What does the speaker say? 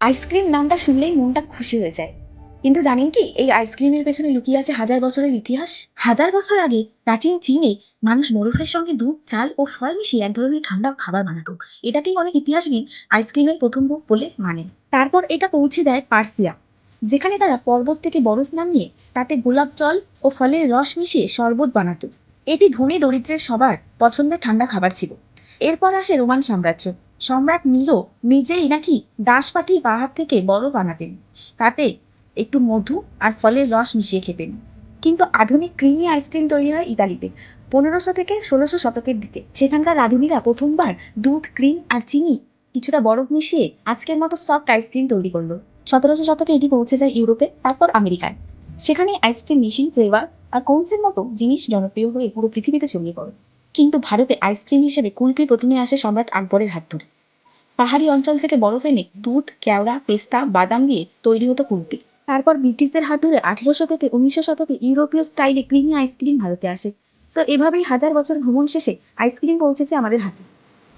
Ice cream নামটা শুনলেই মনটা খুশি হয়ে যায়। কিন্তু জানেন কি, এই আইসক্রিমের পেছনে লুকিয়ে আছে হাজার বছরের ইতিহাস। হাজার বছর আগে প্রাচীন চীনে মানুষ বরফের সঙ্গে দুধ, চাল ও ফল মিশিয়ে এক ধরনের ঠান্ডা খাবার বানাতো। এটাকেই অনেক ইতিহাসবিদ আইসক্রিমের প্রথম রূপ বলে মানেন। তারপর এটা পৌঁছে দেয় পার্সিয়া, যেখানে তারা পর্বত থেকে বরফ নামিয়ে তাতে গোলাপ জল ও ফলের রস মিশিয়ে শরবত বানাতো। এটি ধনী দরিদ্রের সবার পছন্দের ঠান্ডা খাবার ছিল। এরপর আসে রোমান সাম্রাজ্য। সম্রাট নিরো নিজেই নাকি দাস পাখির পা থেকে বরফ বানাতেন, তাতে একটু মধু আর ফলের রস মিশিয়ে খেতেন। কিন্তু আধুনিক ক্রিমি আইসক্রিম তৈরি হয় ইতালিতে 1500 থেকে 1600 শতকের দিকে। সেখানকার রাঁধুনিরা প্রথমবার দুধ, ক্রিম আর চিনি কিছুটা বরফ মিশিয়ে আজকের মতো সফট আইসক্রিম তৈরি করলো। 1700 শতকে এটি পৌঁছে যায় ইউরোপে, তারপর আমেরিকায়। সেখানে আইসক্রিম মেশিন, ফ্লেভার আর কোনসের মতো জিনিস জনপ্রিয় হয়ে পুরো পৃথিবীতে ছড়িয়ে পড়ে। কিন্তু ভারতে আইসক্রিম হিসেবে কুলফি প্রথমে আসে সম্রাট আকবরের হাত ধরে। পাহাড়ি অঞ্চল থেকে বরফ এনে দুধ, কেওড়া, পেস্তা, বাদাম দিয়ে তৈরি হতো কুলফি। তারপর ব্রিটিশদের হাত ধরে 1800 থেকে 1900 শতকে ইউরোপীয় স্টাইলে ক্রিমি আইসক্রিম ভারতে আসে। তো এভাবেই হাজার বছর ভ্রমণ শেষে আইসক্রিম পৌঁছেছে আমাদের হাতে।